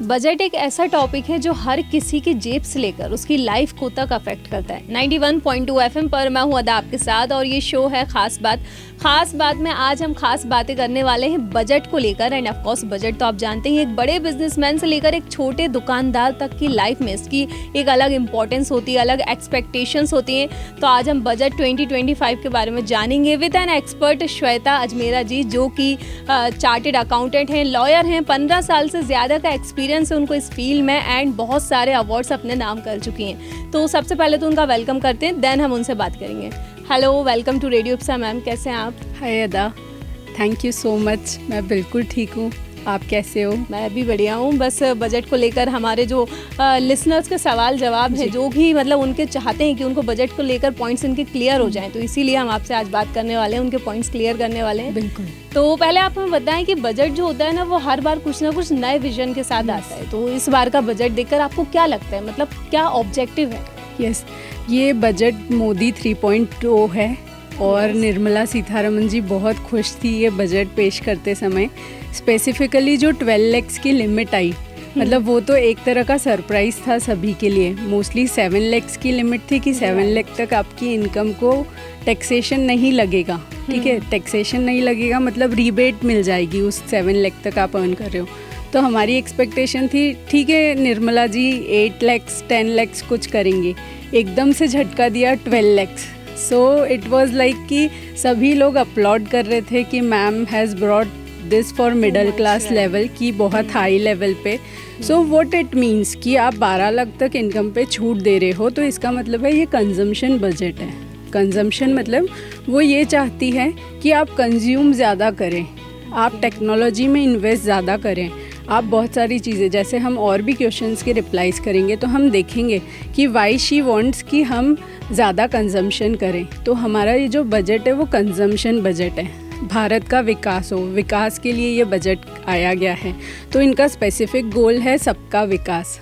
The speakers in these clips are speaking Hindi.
बजट एक ऐसा टॉपिक है जो हर किसी की जेब से लेकर उसकी लाइफ को तक अफेक्ट करता है। 91.2 FM पर मैं हूं अदा आपके साथ और ये शो है खास बात। खास बात में आज हम खास बातें करने वाले हैं बजट को लेकर। एंड ऑफ कोर्स बजट तो आप जानते हैं एक बड़े बिजनेसमैन से लेकर एक छोटे दुकानदार तक की लाइफ में इसकी एक अलग इंपॉर्टेंस होती है, अलग एक्सपेक्टेशंस होती हैं। तो आज हम बजट 2025 के बारे में जानेंगे with an expert Shweta Ajmera ji, जो कि चार्टेड अकाउंटेंट हैं, लॉयर हैं, 15 साल से ज़्यादा का एक्सपीरियंस है उनको इस फील्ड में एंड बहुत सारे अवार्ड्स अपने नाम कर चुकी हैं। तो सबसे पहले तो उनका वेलकम करते हैं, देन हम उनसे बात करेंगे। Hello, welcome to radio Ipsa ma'am, कैसे हैं आप? हाय अदा, थैंक यू सो मच। मैं बिल्कुल ठीक हूँ, आप कैसे हो? मैं भी बढ़िया हूँ। बस बजट को लेकर हमारे जो लिसनर्स के सवाल जवाब हैं, जो भी मतलब उनके चाहते हैं कि उनको बजट को लेकर पॉइंट्स इनके क्लियर हो जाएं, तो इसीलिए हम आपसे आज बात करने वाले हैं, उनके पॉइंट्स क्लियर करने वाले हैं। बिल्कुल। तो पहले आप हमें बताएं कि बजट जो होता है ना, वो हर बार कुछ ना कुछ नए विजन के साथ आता है। तो इस बार का बजट देखकर आपको क्या लगता है, मतलब क्या ऑब्जेक्टिव है? यस, ये बजट मोदी 3.0 है और निर्मला सीतारमन जी बहुत खुश थी ये बजट पेश करते समय। स्पेसिफिकली जो 12 लाख की लिमिट आई, मतलब वो तो एक तरह का सरप्राइज़ था सभी के लिए। मोस्टली 7 लाख की लिमिट थी कि 7 लाख तक आपकी इनकम को टैक्सेशन नहीं लगेगा। ठीक है, टैक्सेशन नहीं लगेगा मतलब रिबेट मिल जाएगी उस 7 लाख तक आप अर्न कर रहे हो। तो हमारी एक्सपेक्टेशन थी ठीक है निर्मला जी 8 लाख 10 लाख कुछ करेंगे, एकदम से झटका दिया 12 lakh. So it was like कि सभी लोग अपलॉड कर रहे थे कि ma'am has brought this for middle class level की बहुत हाई लेवल पे। सो व्हाट इट मीन्स कि आप 12 लाख तक इनकम पे छूट दे रहे हो, तो इसका मतलब है ये कंजम्पशन बजट है। कंजम्पशन मतलब वो ये चाहती है कि आप कंज्यूम ज़्यादा करें, आप टेक्नोलॉजी में इन्वेस्ट ज़्यादा करें, आप बहुत सारी चीज़ें, जैसे हम और भी क्वेश्चंस के रिप्लाईज करेंगे तो हम देखेंगे कि वाई शी वांट्स कि हम ज़्यादा कंजम्पशन करें। तो हमारा ये जो बजट है वो कंजम्पशन बजट है। भारत का विकास हो, विकास के लिए ये बजट आया गया है। तो इनका स्पेसिफिक गोल है सबका विकास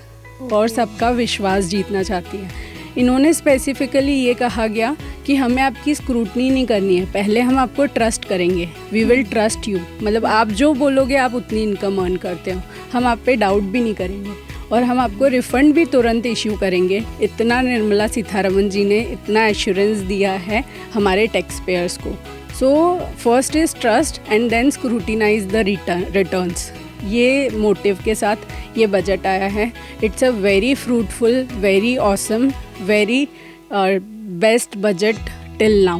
और सबका विश्वास जीतना चाहती है। इन्होंने स्पेसिफिकली ये कहा गया कि हमें आपकी स्क्रूटनी नहीं करनी है, पहले हम आपको ट्रस्ट करेंगे, वी विल ट्रस्ट यू। मतलब आप जो बोलोगे आप उतनी इनकम अर्न करते हो, हम आप पे डाउट भी नहीं करेंगे और हम आपको रिफ़ंड भी तुरंत इश्यू करेंगे। इतना निर्मला सीतारमन जी ने इतना एश्योरेंस दिया है हमारे टैक्स पेयर्स को। So first is trust and then scrutinise the returns. ये मोटिव के साथ ये बजट आया है। It's a very fruitful, very awesome, very best budget till now.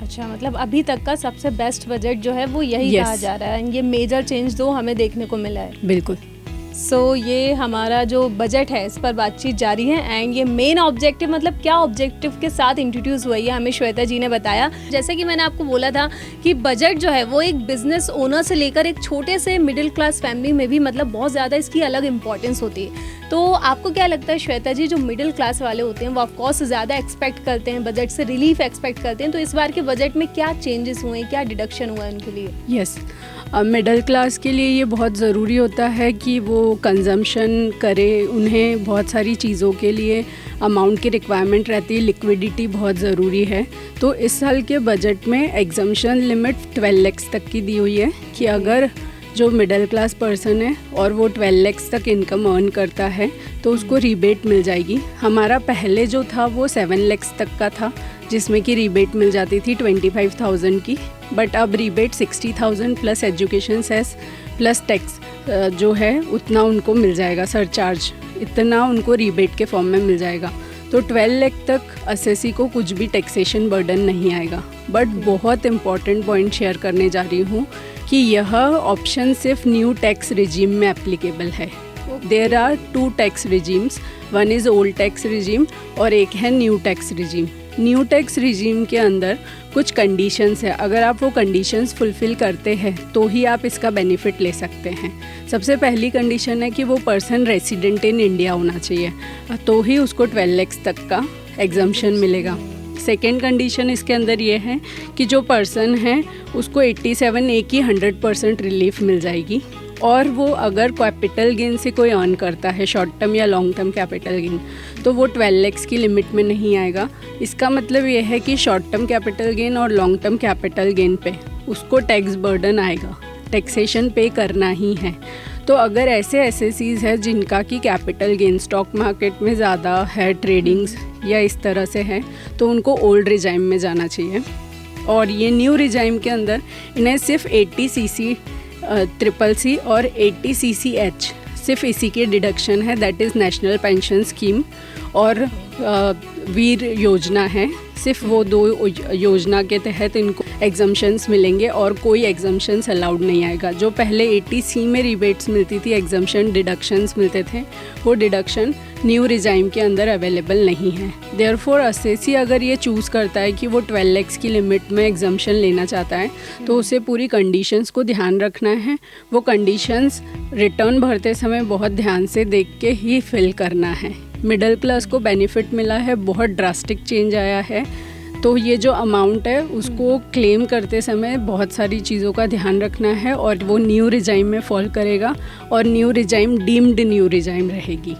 अच्छा, मतलब अभी तक का सबसे बेस्ट बजट जो है वो यही कहा जा रहा है। ये मेजर चेंज दो हमें देखने को मिला है। बिल्कुल। सो ये हमारा जो बजट है इस पर बातचीत जारी है एंड ये मेन ऑब्जेक्टिव, मतलब क्या ऑब्जेक्टिव के साथ इंट्रोड्यूस हुआ है हमें श्वेता जी ने बताया। जैसे कि मैंने आपको बोला था कि बजट जो है वो एक बिजनेस ओनर से लेकर एक छोटे से मिडिल क्लास फैमिली में भी मतलब बहुत ज़्यादा इसकी अलग इंपॉर्टेंस होती है। तो आपको क्या लगता है श्वेता जी, जो मिडिल क्लास वाले होते हैं वो ऑफकोर्स ज़्यादा एक्सपेक्ट करते हैं, बजट से रिलीफ एक्सपेक्ट करते हैं, तो इस बार के बजट में क्या चेंजेस हुए हैं, क्या डिडक्शन हुआ है उनके लिए? यस, मिडिल क्लास के लिए ये बहुत ज़रूरी होता है कि वो कंजम्पशन करे। उन्हें बहुत सारी चीज़ों के लिए अमाउंट की रिक्वायरमेंट रहती है, लिक्विडिटी बहुत ज़रूरी है। तो इस साल के बजट में एग्जम्पशन लिमिट 12 लाख तक की दी हुई है कि अगर जो मिडिल क्लास पर्सन है और वो 12 लाख तक इनकम अर्न करता है तो उसको रिबेट मिल जाएगी। हमारा पहले जो था वो 7 लाख तक का था, जिसमें कि रिबेट मिल जाती थी 25,000 की, बट अब rebate 60,000 plus education cess plus tax जो है उतना उनको मिल जाएगा, सरचार्ज इतना उनको रिबेट के फॉर्म में मिल जाएगा। तो 12 लाख तक एसएससी को कुछ भी टैक्सेशन बर्डन नहीं आएगा। बट बहुत इंपॉर्टेंट पॉइंट शेयर करने जा रही हूँ कि यह ऑप्शन सिर्फ न्यू टैक्स रिजीम में एप्लीकेबल है। There are 2 tax regimes, one is old tax regime और एक है new tax regime. New tax regime के अंदर कुछ कंडीशंस है, अगर आप वो कंडीशंस फुलफ़िल करते हैं तो ही आप इसका बेनिफिट ले सकते हैं। सबसे पहली कंडीशन है कि वो पर्सन रेसिडेंट इन इंडिया होना चाहिए, तो ही उसको 12 लाख तक का एग्जम्पशन मिलेगा। सेकेंड कंडीशन इसके अंदर ये है कि जो पर्सन है उसको 87A की 100% रिलीफ मिल जाएगी और वो अगर कैपिटल गेन से कोई अर्न करता है, शॉर्ट टर्म या लॉन्ग टर्म कैपिटल गेन, तो वो 12 लाख की लिमिट में नहीं आएगा। इसका मतलब ये है कि शॉर्ट टर्म कैपिटल गेन और लॉन्ग टर्म कैपिटल गेन पे उसको टैक्स बर्डन आएगा, टैक्सेशन पे करना ही है। तो अगर ऐसे एसएसीज है जिनका कि कैपिटल गेन स्टॉक मार्केट में ज़्यादा है, ट्रेडिंग्स या इस तरह से है, तो उनको ओल्ड रिजाइम में जाना चाहिए। और ये न्यू रिजाइम के अंदर इन्हें सिर्फ 80 CC ट्रिपल सी और 80 CCH सिर्फ इसी के डिडक्शन है, that is national pension scheme और वीर योजना है। सिर्फ वो 2 योजना के तहत इनको एग्जम्पशंस मिलेंगे और कोई एग्जम्पशंस अलाउड नहीं आएगा। जो पहले 80C में रिबेट्स मिलती थी, एग्जम्पशन डिडक्शंस मिलते थे, वो डिडक्शन न्यू रिजाइम के अंदर अवेलेबल नहीं है। देयरफॉर एसएससी अगर ये चूज़ करता है कि वो 12 lakhs की लिमिट में एग्जम्पशन लेना चाहता है तो उसे पूरी कंडीशंस को ध्यान रखना है। वो कंडीशंस रिटर्न भरते समय बहुत ध्यान से देख के ही फिल करना है। मिडिल क्लास को बेनिफिट मिला है, बहुत ड्रास्टिक चेंज आया है, तो ये जो अमाउंट है उसको क्लेम करते समय बहुत सारी चीज़ों का ध्यान रखना है और वो न्यू रिजाइम में फॉल करेगा और new regime deemed new regime रहेगी।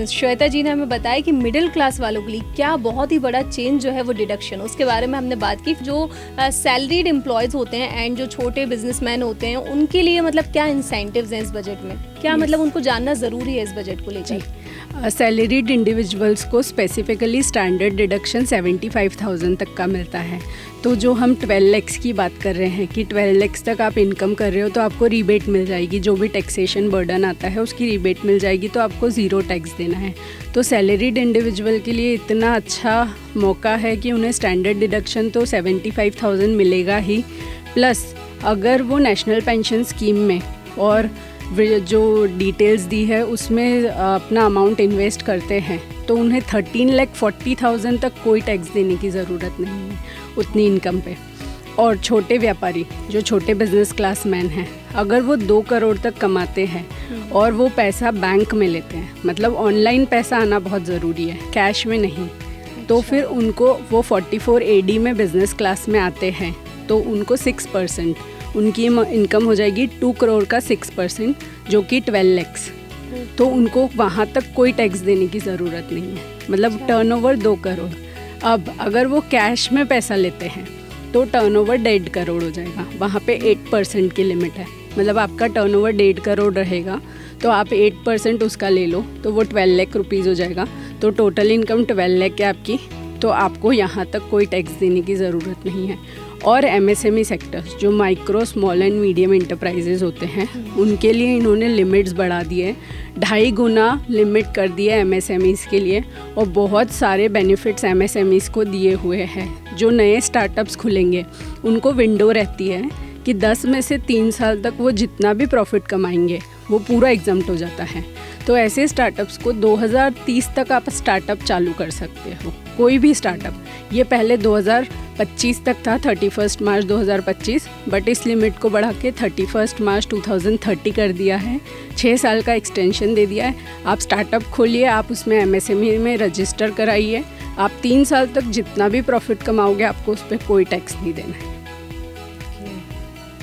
श्वेता जी ने हमें बताया कि मिडिल क्लास वालों के लिए क्या बहुत ही बड़ा चेंज जो है वो डिडक्शन, उसके बारे में हमने बात की। जो सैलरीड एम्प्लॉयज़ होते हैं एंड जो छोटे बिजनेसमैन होते हैं उनके लिए मतलब क्या इंसेंटिव्स हैं इस बजट में, क्या मतलब उनको जानना ज़रूरी है इस बजट को लेकर? सैलरीड इंडिविजुअल्स को स्पेसिफिकली स्टैंडर्ड डिडक्शन 75,000 तक का मिलता है। तो जो हम 12 lakhs की बात कर रहे हैं कि 12 lakhs तक आप इनकम कर रहे हो तो आपको रिबेट मिल जाएगी, जो भी टैक्सेशन बर्डन आता है उसकी रिबेट मिल जाएगी, तो आपको 0 टैक्स देना है। तो सैलरीड इंडिविजुअल के लिए इतना अच्छा मौका है कि उन्हें स्टैंडर्ड डिडक्शन तो 75,000 मिलेगा ही, प्लस अगर वो नेशनल पेंशन स्कीम में और जो डिटेल्स दी है उसमें अपना अमाउंट इन्वेस्ट करते हैं तो उन्हें 13,40,000 तक कोई टैक्स देने की ज़रूरत नहीं है उतनी इनकम पे। और छोटे व्यापारी जो छोटे बिजनेस क्लास मैन हैं, अगर वो 2 करोड़ तक कमाते हैं और वो पैसा बैंक में लेते हैं, मतलब ऑनलाइन पैसा आना बहुत ज़रूरी है, कैश में नहीं, तो फिर उनको वो 44 AD में बिज़नेस क्लास में आते हैं तो उनको 6% उनकी इनकम हो जाएगी 2 करोड़ का 6%, जो कि 12 lakhs। तो उनको वहाँ तक कोई टैक्स देने की ज़रूरत नहीं है, मतलब टर्नओवर 2 करोड़। अब अगर वो कैश में पैसा लेते हैं तो टर्नओवर 1.5 करोड़ हो जाएगा, वहाँ पे 8% की लिमिट है, मतलब आपका टर्नओवर 1.5 करोड़ रहेगा तो आप 8% उसका ले लो तो वो 12 लाख रुपीज़ हो जाएगा। तो टोटल इनकम 12 लाख है आपकी, तो आपको यहाँ तक कोई टैक्स देने की ज़रूरत नहीं है। और MSME सेक्टर्स जो micro small and medium enterprises होते हैं उनके लिए इन्होंने लिमिट्स बढ़ा दिए, 2.5 गुना लिमिट कर दी है MSMEs के लिए, और बहुत सारे बेनिफिट्स MSMEs को दिए हुए हैं। जो नए स्टार्टअप्स खुलेंगे उनको विंडो रहती है कि 10 में से 3 साल तक वो जितना भी प्रॉफिट कमाएंगे वो पूरा एग्जम्प्ट हो जाता है। तो ऐसे स्टार्टअप्स को 2030 तक आप स्टार्टअप चालू कर सकते हो, कोई भी स्टार्टअप। ये पहले 2025 तक था, 31 मार्च 2025, बट इस लिमिट को बढ़ा के 31 मार्च 2030 कर दिया है, 6 साल का एक्सटेंशन दे दिया है। आप स्टार्टअप खोलिए, आप उसमें MSME में रजिस्टर कराइए, आप 3 साल तक जितना भी प्रॉफिट कमाओगे आपको उस पर कोई टैक्स नहीं देना है।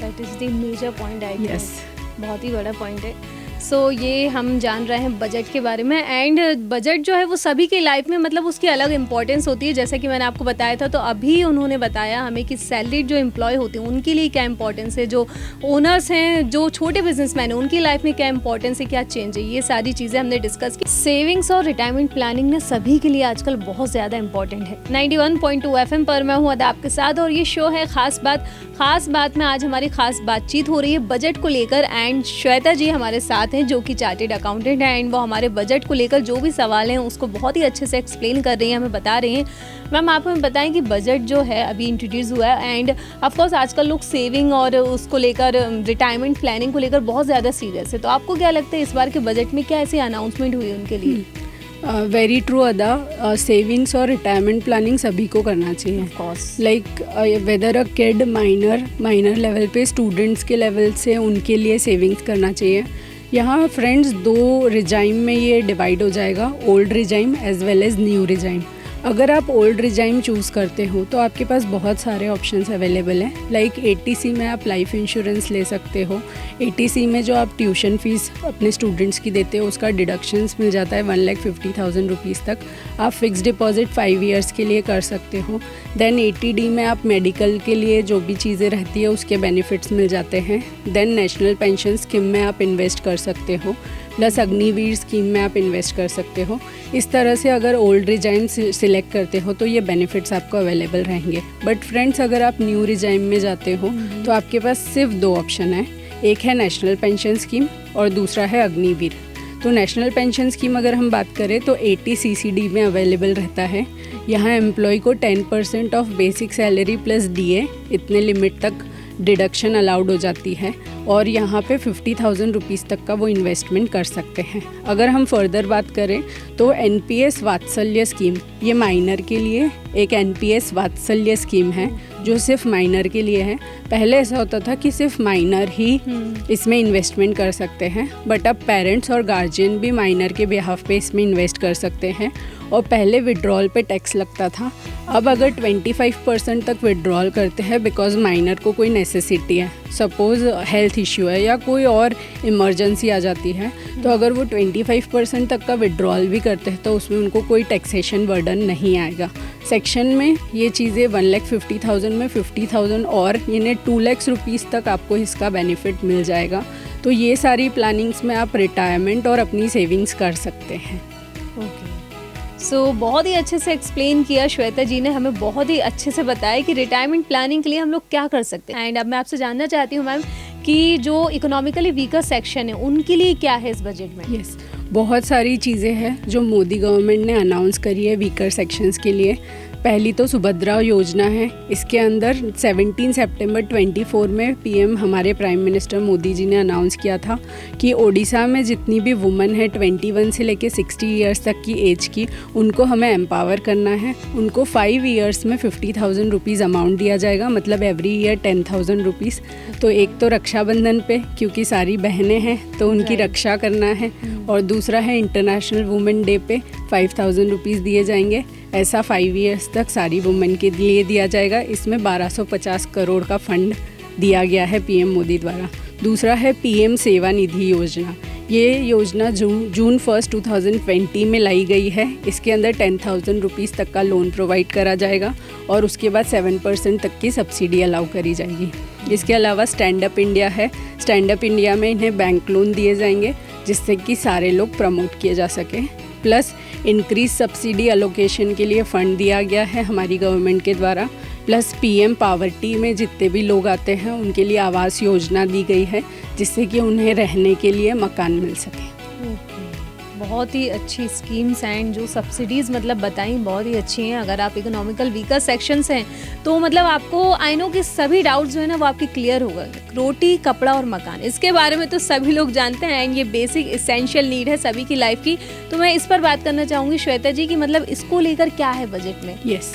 That is the major point I think. Yes, बहुत ही बड़ा पॉइंट है। सो ये हम जान रहे हैं बजट के बारे में, एंड बजट जो है वो सभी की लाइफ में मतलब उसकी अलग इंपॉर्टेंस होती है। जैसा कि मैंने आपको बताया था, तो अभी उन्होंने बताया हमें कि सैलरीड जो एम्प्लॉय होते हैं उनके लिए क्या इंपॉर्टेंस है, जो ओनर्स हैं, जो छोटे बिजनेसमैन हैं, उनकी लाइफ में क्या इंपॉर्टेंस है, क्या चेंज है, ये सारी चीज़ें हमने डिस्कस की। सेविंग्स और रिटायरमेंट प्लानिंग ने सभी के लिए आजकल बहुत ज़्यादा इंपॉर्टेंट है। 91.2 FM पर मैं हूँ अदा आपके साथ, और ये शो है खास बात। खास बात में आज हमारी खास बातचीत हो रही है बजट को लेकर, एंड श्वेता जी हमारे साथ हैं जो कि चार्टेड अकाउंटेंट हैं, एंड वो हमारे बजट को लेकर जो भी सवाल हैं उसको बहुत ही अच्छे से एक्सप्लेन कर रही हैं, हमें बता रही हैं। मैम, आप हमें बताएं कि बजट जो है अभी इंट्रोड्यूस हुआ है, एंड ऑफकोर्स आजकल लोग सेविंग और उसको लेकर रिटायरमेंट प्लानिंग को लेकर बहुत ज़्यादा सीरियस है, तो आपको क्या लगता है इस बार के बजट में क्या ऐसी अनाउंसमेंट हुई उनके लिए? वेरी ट्रू अदा, सेविंग्स और रिटायरमेंट प्लानिंग सभी को करना चाहिए। Like weather a kid, minor level पे, स्टूडेंट्स के लेवल से उनके लिए सेविंग्स करना चाहिए। यहाँ फ्रेंड्स 2 रिजाइम में ये डिवाइड हो जाएगा, old regime as well as new regime. अगर आप ओल्ड रिजाइम चूज़ करते हो तो आपके पास बहुत सारे ऑप्शंस अवेलेबल हैं। लाइक ATC में आप लाइफ इंश्योरेंस ले सकते हो। ATC में जो आप ट्यूशन फ़ीस अपने स्टूडेंट्स की देते हो उसका डिडक्शंस मिल जाता है 1,50,000 रुपीज़ तक। आप फिक्स डिपॉजिट 5 ईयर्स के लिए कर सकते हो। देन ATD में आप मेडिकल के लिए जो भी चीज़ें रहती है उसके बेनिफिट्स मिल जाते हैं। देन नेशनल पेंशन स्कीम में आप इन्वेस्ट कर सकते हो, प्लस अग्निवीर स्कीम में आप इन्वेस्ट कर सकते हो। इस तरह से अगर ओल्ड रिजाइम सिलेक्ट करते हो तो ये बेनिफिट्स आपको अवेलेबल रहेंगे। बट फ्रेंड्स, अगर आप न्यू रिजाइम में जाते हो तो आपके पास सिर्फ 2 ऑप्शन है। एक है नेशनल पेंशन स्कीम और दूसरा है अग्निवीर। तो नेशनल पेंशन स्कीम अगर हम बात करें तो 80 में अवेलेबल रहता है। यहाँ एम्प्लॉय को 10% of basic salary plus DA इतने लिमिट तक डिडक्शन अलाउड हो जाती है और यहाँ पे 50,000 रुपीज़ तक का वो इन्वेस्टमेंट कर सकते हैं। अगर हम फर्दर बात करें तो NPS वात्सल्य स्कीम, ये माइनर के लिए एक NPS वात्सल्य स्कीम है जो सिर्फ माइनर के लिए है। पहले ऐसा होता था कि सिर्फ माइनर ही इसमें इन्वेस्टमेंट कर सकते हैं, बट अब पेरेंट्स और गार्जियन भी माइनर के बिहाफ पे इसमें इन्वेस्ट कर सकते हैं। और पहले विड्रॉल पे टैक्स लगता था, अब अगर 25% तक विड्रॉल करते हैं बिकॉज माइनर को कोई नेसेसिटी है, सपोज़ हेल्थ इश्यू है या कोई और इमरजेंसी आ जाती है, तो अगर वो 25% तक का विड्रॉल भी करते हैं तो उसमें उनको कोई टैक्सेशन बर्डन नहीं आएगा। सेक्शन में ये चीज़ें 1,50,000 में 50,000 और यानी 2 लाख रुपीज़ तक आपको इसका बेनिफिट मिल जाएगा। तो ये सारी प्लानिंग्स में आप रिटायरमेंट और अपनी सेविंग्स कर सकते हैं। सो बहुत ही अच्छे से एक्सप्लेन किया श्वेता जी ने, हमें बहुत ही अच्छे से बताया कि रिटायरमेंट प्लानिंग के लिए हम लोग क्या कर सकते हैं। एंड अब मैं आपसे जानना चाहती हूँ मैम कि जो इकोनॉमिकली वीकर सेक्शन है उनके लिए क्या है इस बजट में? यस, बहुत सारी चीज़ें हैं जो मोदी गवर्नमेंट ने अनाउंस करी है वीकर सेक्शंस के लिए। पहली तो सुभद्रा योजना है। इसके अंदर 17 सितंबर 24 में PM हमारे प्राइम मिनिस्टर मोदी जी ने अनाउंस किया था कि ओडिशा में जितनी भी वुमेन है 21 से लेके 60 ईयर्स तक की एज की, उनको हमें एम्पावर करना है। उनको 5 ईयर्स में 50,000 रुपीज़ अमाउंट दिया जाएगा, मतलब एवरी ईयर 10,000 रुपीज़। तो एक तो रक्षाबंधन पे, क्योंकि सारी बहनें हैं तो उनकी रक्षा करना है, और दूसरा है इंटरनेशनल वुमेन डे पे 5,000 रुपीज़ दिए जाएंगे। ऐसा 5 ईयर्स तक सारी वुमेन के लिए दिया जाएगा। इसमें 1250 करोड़ का फंड दिया गया है PM मोदी द्वारा। दूसरा है PM सेवा निधि योजना। ये योजना जून 1, 2020 में लाई गई है। इसके अंदर 10,000 रुपीज़ तक का लोन प्रोवाइड करा जाएगा और उसके बाद 7% तक की सब्सिडी अलाउ करी जाएगी। इसके अलावा स्टैंड अप इंडिया है। स्टैंड अप इंडिया में इन्हें बैंक लोन दिए जाएंगे जिससे कि सारे लोग प्रमोट किए जा सके। प्लस इंक्रीज सब्सिडी अलोकेशन के लिए फ़ंड दिया गया है हमारी गवर्नमेंट के द्वारा। प्लस PM पावर्टी में जितने भी लोग आते हैं उनके लिए आवास योजना दी गई है जिससे कि उन्हें रहने के लिए मकान मिल सके। बहुत ही अच्छी स्कीम्स एंड जो सब्सिडीज़ मतलब बताई बहुत ही अच्छी हैं। अगर आप इकोनॉमिकल वीकर सेक्शन से हैं तो मतलब आपको आई नो कि सभी डाउट्स जो है ना वो आपके क्लियर होगा। रोटी, कपड़ा और मकान, इसके बारे में तो सभी लोग जानते हैं एंड ये बेसिक इसेंशियल नीड है सभी की लाइफ की। तो मैं इस पर बात करना चाहूँगी श्वेता जी कि मतलब इसको लेकर क्या है बजट में? यस,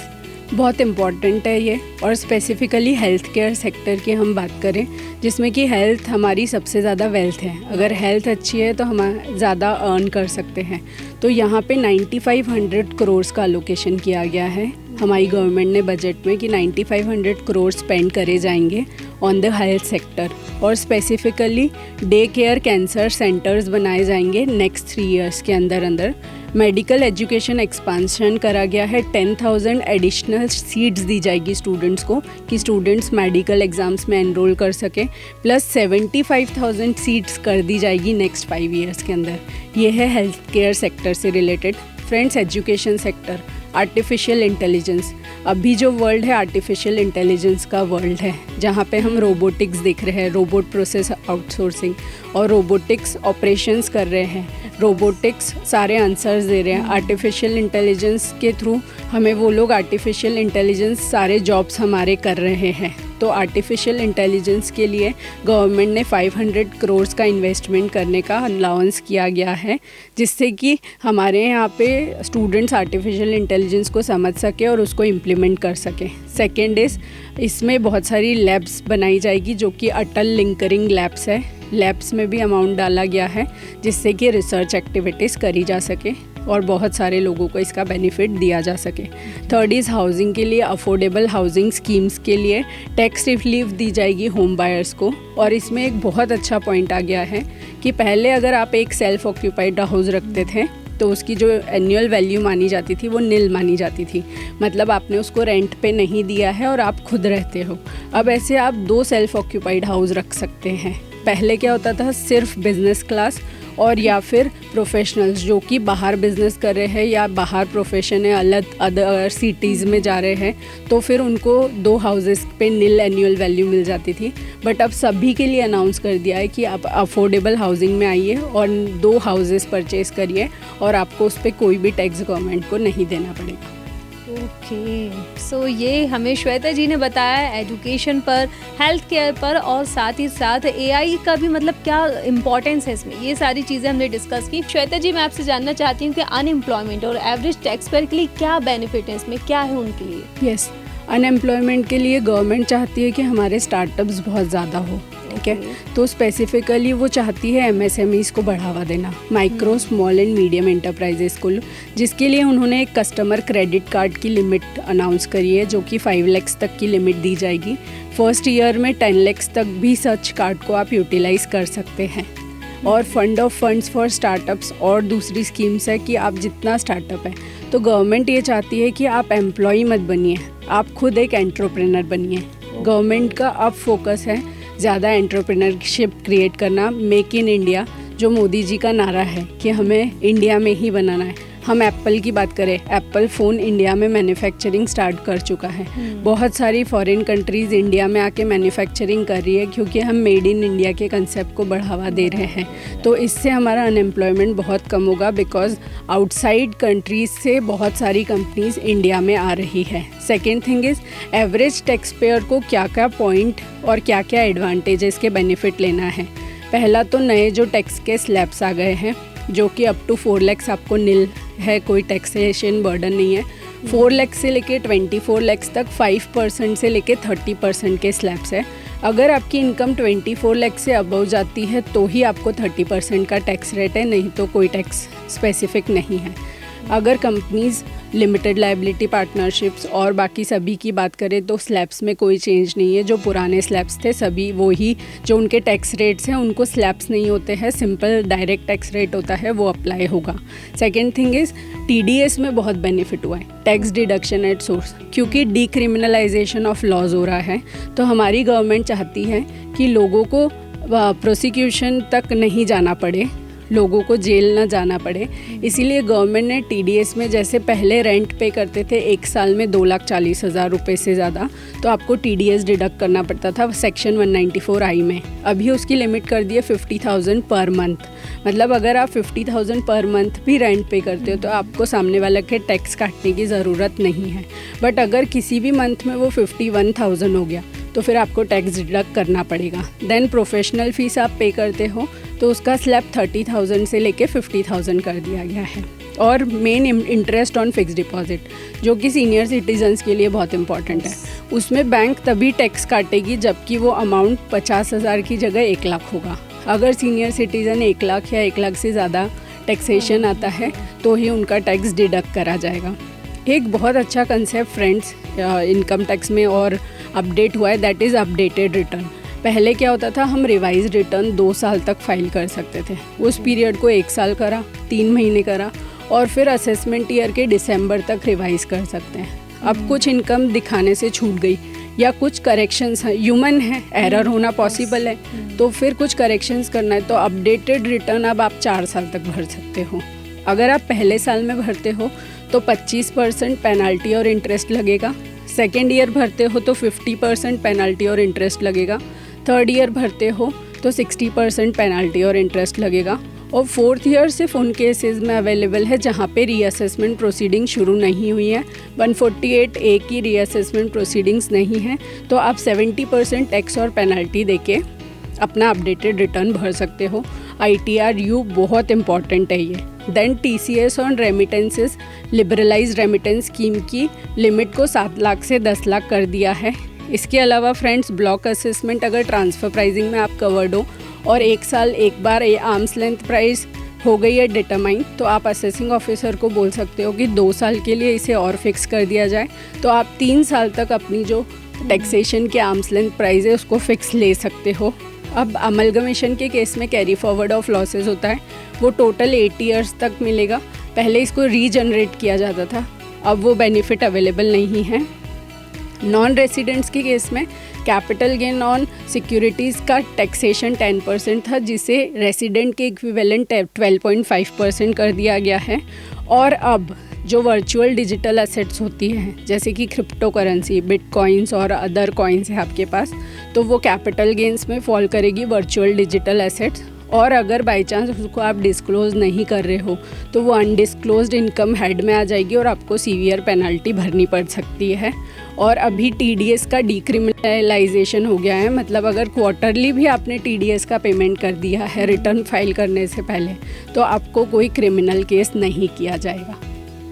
बहुत इम्पॉर्टेंट है ये, और स्पेसिफ़िकली हेल्थ केयर सेक्टर की हम बात करें जिसमें कि हेल्थ हमारी सबसे ज़्यादा वेल्थ है। अगर हेल्थ अच्छी है तो हम ज़्यादा अर्न कर सकते हैं। तो यहाँ पे 9500 करोड़ का अलोकेशन किया गया है हमारी गवर्नमेंट ने बजट में कि 9500 करोड़ स्पेंड करे जाएंगे ऑन द हेल्थ सेक्टर। और specifically day care cancer centres बनाए जाएंगे नेक्स्ट 3 ईयर्स के अंदर। मेडिकल एजुकेशन एक्सपांशन करा गया है। 10,000 एडिशनल सीट्स दी जाएगी स्टूडेंट्स को कि स्टूडेंट्स मेडिकल एग्ज़ाम्स में एनरोल कर सकें। प्लस 75,000 सीट्स कर दी जाएगी नेक्स्ट 5 ईयर्स के अंदर। ये है हेल्थ केयर सेक्टर से related. Friends, education sector, artificial intelligence, अभी जो वर्ल्ड है आर्टिफिशियल इंटेलिजेंस का वर्ल्ड है जहाँ पे हम रोबोटिक्स देख रहे हैं, रोबोट प्रोसेस आउटसोर्सिंग और रोबोटिक्स ऑपरेशंस कर रहे हैं। रोबोटिक्स सारे आंसर्स दे रहे हैं। आर्टिफिशियल इंटेलिजेंस के थ्रू हमें वो लोग आर्टिफिशियल इंटेलिजेंस सारे जॉब्स हमारे कर रहे हैं। तो आर्टिफिशियल इंटेलिजेंस के लिए गवर्नमेंट ने 500 करोड़ का इन्वेस्टमेंट करने का अलाउंस किया गया है जिससे कि हमारे यहाँ पे स्टूडेंट्स आर्टिफिशियल इंटेलिजेंस को समझ सके और उसको इम्प्लीमेंट कर सकें। सेकेंड इज़ इसमें बहुत सारी लैब्स बनाई जाएगी जो कि अटल लिंकरिंग लैब्स है। लैब्स में भी अमाउंट डाला गया है जिससे कि रिसर्च एक्टिविटीज़ करी जा सके और बहुत सारे लोगों को इसका बेनिफिट दिया जा सके। थर्ड इज़ हाउसिंग के लिए अफोर्डेबल हाउसिंग स्कीम्स के लिए टैक्स रिलीफ दी जाएगी होम बायर्स को। और इसमें एक बहुत अच्छा पॉइंट आ गया है कि पहले अगर आप एक सेल्फ ऑक्यूपाइड हाउस रखते थे तो उसकी जो एनुअल वैल्यू मानी जाती थी वो नील मानी जाती थी, मतलब आपने उसको रेंट पे नहीं दिया है और आप खुद रहते हो। अब ऐसे आप 2 सेल्फ ऑक्यूपाइड हाउस रख सकते हैं। पहले क्या होता था, सिर्फ बिजनेस क्लास और या फिर प्रोफेशनल्स जो कि बाहर बिजनेस कर रहे हैं या बाहर प्रोफेशन है, अलग अदर सिटीज़ में जा रहे हैं, तो फिर उनको 2 हाउसेस पे नील एनुअल वैल्यू मिल जाती थी। बट अब सभी के लिए अनाउंस कर दिया है कि आप अफोर्डेबल हाउसिंग में आइए और 2 हाउसेस परचेज़ करिए और आपको उस पर कोई भी टैक्स गवर्नमेंट को नहीं देना पड़ेगा। ओके, सो ये हमें श्वेता जी ने बताया एजुकेशन पर, हेल्थ केयर पर और साथ ही साथ एआई का भी मतलब क्या इम्पोर्टेंस है इसमें, ये सारी चीज़ें हमने डिस्कस की। श्वेता जी, मैं आपसे जानना चाहती हूँ कि अनएम्प्लॉयमेंट और एवरेज टैक्स पेयर के लिए क्या बेनिफिट है, इसमें क्या है उनके लिए? यस, अनएम्प्लॉयमेंट के लिए गवर्नमेंट चाहती है कि हमारे स्टार्टअप्स बहुत ज़्यादा हो, ठीक है। तो स्पेसिफिकली वो चाहती है एमएसएमईज़ को बढ़ावा देना, micro small and medium enterprises को, जिसके लिए उन्होंने एक कस्टमर क्रेडिट कार्ड की लिमिट अनाउंस करी है जो कि 5 लाख तक की लिमिट दी जाएगी। फर्स्ट ईयर में 10 लाख तक भी सच कार्ड को आप यूटिलाइज़ कर सकते हैं। और fund of funds for startups और दूसरी स्कीम्स है कि आप जितना स्टार्टअप है, तो गवर्नमेंट ये चाहती है कि आप एम्प्लॉय मत बनिए, आप खुद एक एंटरप्रेन्योर बनिए। गवर्नमेंट का अब फोकस है ज़्यादा एंटरप्रेन्योरशिप क्रिएट करना, मेक इन इंडिया, जो मोदी जी का नारा है कि हमें इंडिया में ही बनाना है। हम एप्पल की बात करें, एप्पल फ़ोन इंडिया में मैन्युफैक्चरिंग स्टार्ट कर चुका है। बहुत सारी फॉरेन कंट्रीज़ इंडिया में आके मैन्युफैक्चरिंग कर रही है क्योंकि हम मेड इन इंडिया के कंसेप्ट को बढ़ावा दे रहे हैं। तो इससे हमारा अनएम्प्लॉयमेंट बहुत कम होगा बिकॉज आउटसाइड कंट्रीज़ से बहुत सारी कंपनीज़ इंडिया में आ रही है। Second thing is average tax payer को क्या क्या पॉइंट और क्या क्या एडवांटेजेस के बेनिफिट लेना है। पहला तो नए जो टैक्स के स्लैब्स आ गए हैं जो कि अप टू 4 लाख आपको नील है, कोई टैक्सेशन बर्डन नहीं है। 4 लाख से लेके 24 लाख तक 5% से लेके 30% के स्लैब्स है। अगर आपकी इनकम 24 लाख से अबव जाती है तो ही आपको 30% का टैक्स रेट है, नहीं तो कोई टैक्स स्पेसिफिक नहीं है। अगर कंपनीज़ लिमिटेड लायबिलिटी पार्टनरशिप्स और बाकी सभी की बात करें तो स्लैब्स में कोई चेंज नहीं है। जो पुराने स्लैब्स थे सभी वही, जो उनके टैक्स रेट्स हैं उनको स्लैब्स नहीं होते हैं, सिंपल डायरेक्ट टैक्स रेट होता है, वो अप्लाई होगा। सेकेंड थिंग इज़ TDS में बहुत बेनिफिट हुआ है, टैक्स डिडक्शन एट सोर्स, क्योंकि डीक्रिमिनलाइजेशन ऑफ लॉज हो रहा है। तो हमारी गवर्नमेंट चाहती है कि लोगों को प्रोसिक्यूशन तक नहीं जाना पड़े, लोगों को जेल ना जाना पड़े। इसीलिए गवर्नमेंट ने TDS में जैसे पहले रेंट पे करते थे 1 साल में 2,40,000 रुपये से ज़्यादा, तो आपको TDS डिडक्ट करना पड़ता था सेक्शन 194I में। अभी उसकी लिमिट कर दी है 50,000 पर मंथ। मतलब अगर आप 50,000 पर मंथ भी रेंट पे करते हो तो आपको सामने वाले के टैक्स काटने की ज़रूरत नहीं है। बट अगर किसी भी मंथ में वो 51,000 हो गया तो फिर आपको टैक्स डिडक्ट करना पड़ेगा। देन प्रोफेशनल फ़ीस आप पे करते हो तो उसका स्लैब 30,000 से लेके 50,000 कर दिया गया है। और main interest on fix deposit जो कि सीनियर सिटीजन्स के लिए बहुत इंपॉर्टेंट है, उसमें बैंक तभी टैक्स काटेगी जबकि वो अमाउंट 50,000 की जगह 1 लाख होगा। अगर सीनियर सिटीज़न 1 लाख या 1 लाख से ज़्यादा टैक्सेशन आता है तो ही उनका टैक्स डिडक्ट करा जाएगा। एक बहुत अच्छा कंसेप्ट फ्रेंड्स इनकम टैक्स में और अपडेट हुआ है, दैट इज़ अपडेटेड रिटर्न। पहले क्या होता था, हम रिवाइज रिटर्न 2 साल तक फाइल कर सकते थे, उस पीरियड को 1 साल करा, 3 महीने करा और फिर असेसमेंट ईयर के दिसंबर तक रिवाइज कर सकते हैं। अब कुछ इनकम दिखाने से छूट गई या कुछ करेक्शंस हैं, ह्यूमन है, एरर होना पॉसिबल है, तो फिर कुछ करेक्शंस करना है तो अपडेटेड रिटर्न अब आप 4 साल तक भर सकते हो। अगर आप पहले साल में भरते हो तो 25% पेनल्टी और इंटरेस्ट लगेगा, सेकेंड ईयर भरते हो तो 50% पेनल्टी और इंटरेस्ट लगेगा, थर्ड ईयर भरते हो तो 60% पेनल्टी और इंटरेस्ट लगेगा और फोर्थ ईयर सिर्फ उन केसेस में अवेलेबल है जहाँ पे रीअसेसमेंट प्रोसीडिंग शुरू नहीं हुई है। 148A की रीअसेसमेंट प्रोसीडिंग्स नहीं है तो आप 70% टैक्स और पेनल्टी देके अपना अपडेटेड रिटर्न भर सकते हो। ITR-U बहुत इंपॉर्टेंट है ये। Then TCS on remittances, liberalise remittance scheme की लिमिट को 7 लाख से 10 लाख कर दिया है। इसके अलावा फ्रेंड्स ब्लॉक असेसमेंट अगर ट्रांसफ़र प्राइसिंग में आप कवर्ड हो और 1 साल एक बार ये आर्म्स लेंथ प्राइस हो गई है डिटरमाइन, तो आप असेसिंग ऑफिसर को बोल सकते हो कि 2 साल के लिए इसे और फिक्स कर दिया जाए, तो आप 3 साल तक अपनी जो टैक्सेशन के आर्म्स लेंथ प्राइस है उसको फिक्स ले सकते हो। अब अमलगमेशन के केस में कैरी फॉरवर्ड ऑफ लॉसेस होता है, वो टोटल 8 ईयर्स तक मिलेगा। पहले इसको रीजनरेट किया जाता था, अब वो बेनिफिट अवेलेबल नहीं है। नॉन रेसिडेंट्स के केस में कैपिटल गेन ऑन सिक्योरिटीज़ का टैक्सेशन 10% था, जिसे रेसिडेंट के इक्विवेलेंट 12.5% कर दिया गया है। और अब जो वर्चुअल डिजिटल एसेट्स होती हैं जैसे कि क्रिप्टो करेंसी, बिटकॉइंस और अदर कॉइन्स है आपके पास, तो वो कैपिटल गेन्स में फॉल करेगी वर्चुअल डिजिटल एसेट्स। और अगर बाई चांस उसको आप डिस्क्लोज़ नहीं कर रहे हो तो वो अनडिस्क्लोज्ड इनकम हेड में आ जाएगी और आपको सीवियर पेनल्टी भरनी पड़ सकती है। और अभी TDS का डिक्रिमिनलाइजेशन हो गया है, मतलब अगर क्वार्टरली भी आपने TDS का पेमेंट कर दिया है रिटर्न फाइल करने से पहले, तो आपको कोई क्रिमिनल केस नहीं किया जाएगा।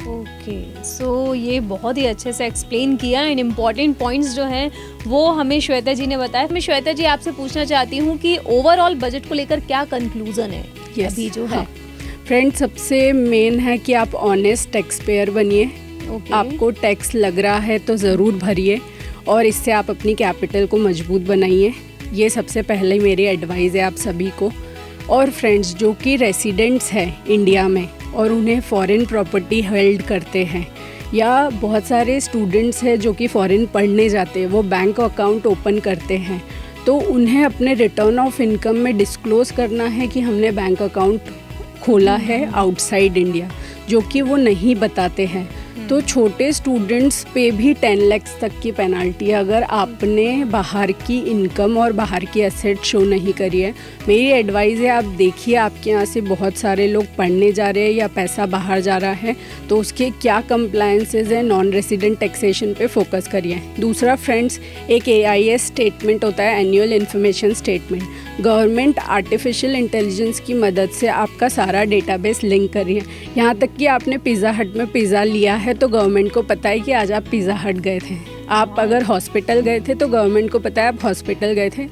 ओके, सो ये बहुत ही अच्छे से एक्सप्लेन किया एंड इम्पॉर्टेंट पॉइंट्स जो हैं वो हमें श्वेता जी ने बताया। मैं श्वेता जी आपसे पूछना चाहती हूँ कि ओवरऑल बजट को लेकर क्या कंक्लूजन है अभी जो है? फ्रेंड, सबसे मेन है कि आप ऑनेस्ट टैक्स पेयर बनिए। आपको टैक्स लग रहा है तो ज़रूर भरिए और इससे आप अपनी कैपिटल को मजबूत बनाइए। ये सबसे पहले मेरी एडवाइस है आप सभी को। और फ्रेंड्स, जो कि रेसिडेंट्स हैं इंडिया में और उन्हें फॉरेन प्रॉपर्टी हेल्ड करते हैं, या बहुत सारे स्टूडेंट्स हैं जो कि फॉरेन पढ़ने जाते हैं, वो बैंक अकाउंट ओपन करते हैं, तो उन्हें अपने रिटर्न ऑफ इनकम में डिस्क्लोज़ करना है कि हमने बैंक अकाउंट खोला है आउटसाइड इंडिया, जो कि वो नहीं बताते हैं। तो छोटे स्टूडेंट्स पे भी 10 लाख तक की पेनल्टी है अगर आपने बाहर की इनकम और बाहर की एसेट शो नहीं करी है। मेरी एडवाइस है, आप देखिए आपके यहाँ से बहुत सारे लोग पढ़ने जा रहे हैं या पैसा बाहर जा रहा है, तो उसके क्या कंप्लायंसेस हैं, नॉन रेसिडेंट टैक्सेशन पे फोकस करिए। दूसरा फ्रेंड्स, एक AIS स्टेटमेंट होता है, annual information statement. Government artificial intelligence की मदद से आपका सारा डेटाबेस लिंक कर रही है। यहाँ तक कि आपने पिज़्ज़ा हट में पिज़्ज़ा लिया है तो गवर्नमेंट को पता है कि आज आप पिज़्ज़ा हट गए थे। आप अगर हॉस्पिटल गए थे तो गवर्नमेंट को पता है आप हॉस्पिटल गए थे।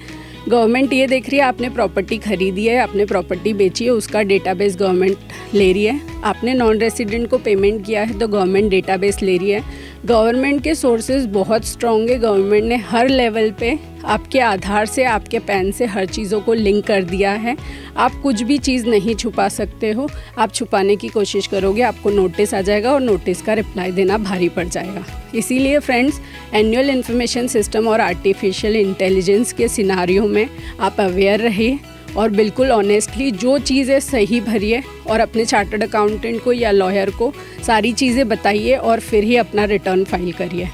गवर्नमेंट ये देख रही है आपने प्रॉपर्टी खरीदी है, आपने प्रॉपर्टी बेची है, उसका डेटाबेस गवर्नमेंट ले रही है। आपने नॉन रेसिडेंट को पेमेंट किया है तो गवर्नमेंट डेटाबेस ले रही है। गवर्नमेंट के सोर्सेज बहुत स्ट्रॉन्ग है। गवर्नमेंट ने हर लेवल पे आपके आधार से, आपके पैन से हर चीज़ों को लिंक कर दिया है। आप कुछ भी चीज़ नहीं छुपा सकते हो। आप छुपाने की कोशिश करोगे आपको नोटिस आ जाएगा और नोटिस का रिप्लाई देना भारी पड़ जाएगा। इसीलिए फ्रेंड्स, एनुअल इन्फॉर्मेशन सिस्टम और आर्टिफिशियल इंटेलिजेंस के सिनारियों में आप अवेयर रहिए और बिल्कुल ऑनेस्टली जो चीज़ें सही भरिए और अपने चार्टर्ड अकाउंटेंट को या लॉयर को सारी चीज़ें बताइए और फिर ही अपना रिटर्न फाइल करिए।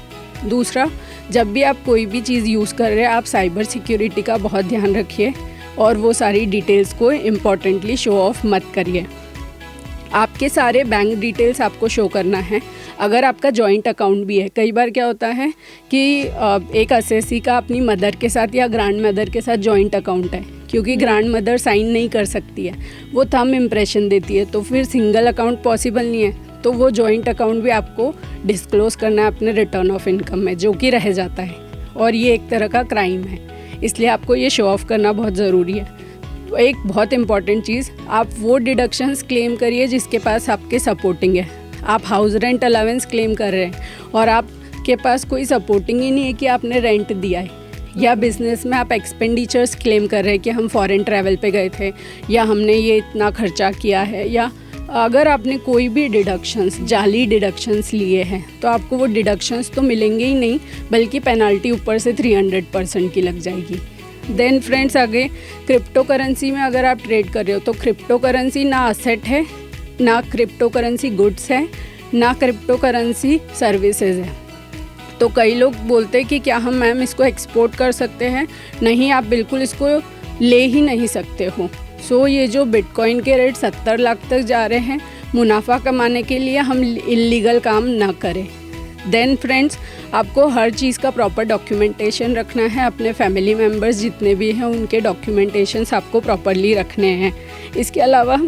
दूसरा, जब भी आप कोई भी चीज़ यूज़ कर रहे हैं, आप साइबर सिक्योरिटी का बहुत ध्यान रखिए और वो सारी डिटेल्स को इम्पॉर्टेंटली शो ऑफ मत करिए। आपके सारे बैंक डिटेल्स आपको शो करना है। अगर आपका जॉइंट अकाउंट भी है, कई बार क्या होता है कि एक असेसी का अपनी मदर के साथ या ग्रैंड मदर के साथ जॉइंट अकाउंट है, क्योंकि ग्रैंड मदर साइन नहीं कर सकती है, वो थंब इम्प्रेशन देती है, तो फिर सिंगल अकाउंट पॉसिबल नहीं है। तो वो जॉइंट अकाउंट भी आपको डिस्क्लोज़ करना है अपने रिटर्न ऑफ इनकम में, जो कि रह जाता है और ये एक तरह का क्राइम है, इसलिए आपको ये शो ऑफ करना बहुत ज़रूरी है। तो एक बहुत इंपॉर्टेंट चीज़, आप वो डिडक्शंस क्लेम करिए जिसके पास आपके सपोर्टिंग है। आप हाउस रेंट अलाउंस क्लेम कर रहे हैं और आपके पास कोई सपोर्टिंग ही नहीं है कि आपने रेंट दिया है, या बिज़नेस में आप एक्सपेंडिचर्स क्लेम कर रहे हैं कि हम फॉरेन ट्रैवल पे गए थे या हमने ये इतना खर्चा किया है, या अगर आपने कोई भी डिडक्शंस, जाली डिडक्शंस लिए हैं, तो आपको वो डिडक्शंस तो मिलेंगे ही नहीं, बल्कि पेनल्टी ऊपर से 300% की लग जाएगी। देन फ्रेंड्स, आगे क्रिप्टो करेंसी में अगर आप ट्रेड कर रहे हो तो क्रिप्टो करेंसी ना असेट है, ना क्रिप्टो करेंसी गुड्स है, ना क्रिप्टो करेंसी सर्विसेज है। तो कई लोग बोलते हैं कि क्या हम मैम इसको एक्सपोर्ट कर सकते हैं? नहीं, आप बिल्कुल इसको ले ही नहीं सकते हो। सो ये जो बिटकॉइन के रेट 70 लाख तक जा रहे हैं, मुनाफा कमाने के लिए हम इलीगल काम ना करें। देन फ्रेंड्स, आपको हर चीज़ का प्रॉपर डॉक्यूमेंटेशन रखना है। अपने फैमिली मेम्बर्स जितने भी हैं उनके डॉक्यूमेंटेशंस आपको प्रॉपरली रखने हैं। इसके अलावा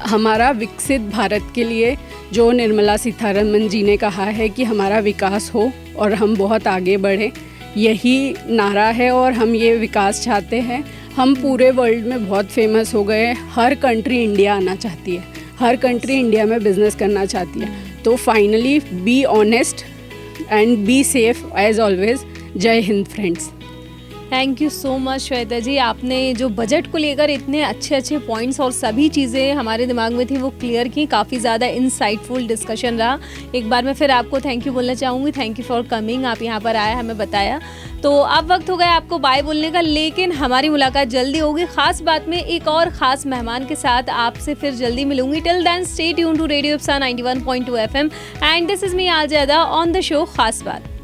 हमारा विकसित भारत के लिए जो निर्मला सीतारमन जी ने कहा है कि हमारा विकास हो और हम बहुत आगे बढ़ें, यही नारा है और हम ये विकास चाहते हैं। हम पूरे वर्ल्ड में बहुत फेमस हो गए हैं, हर कंट्री इंडिया आना चाहती है, हर कंट्री इंडिया में बिजनेस करना चाहती है। तो finally be honest and be safe as always. जय Hind friends. Thank you so much Shweta ji, आपने जो बजट को लेकर इतने अच्छे अच्छे पॉइंट्स और सभी चीज़ें हमारे दिमाग में थी वो क्लियर की। काफ़ी ज़्यादा इंसाइटफुल डिस्कशन रहा। एक बार मैं फिर आपको थैंक यू बोलना चाहूँगी। थैंक यू फॉर कमिंग, आप यहाँ पर आए, हमें बताया। तो अब वक्त हो गया आपको बाय बोलने का, लेकिन हमारी मुलाकात जल्दी होगी खास बात में एक और ख़ास मेहमान के साथ। आपसे फिर जल्दी मिलूंगी। Till then stay tune to radio Ipsa 91.2 FM and this is me Azada on the show खास बात।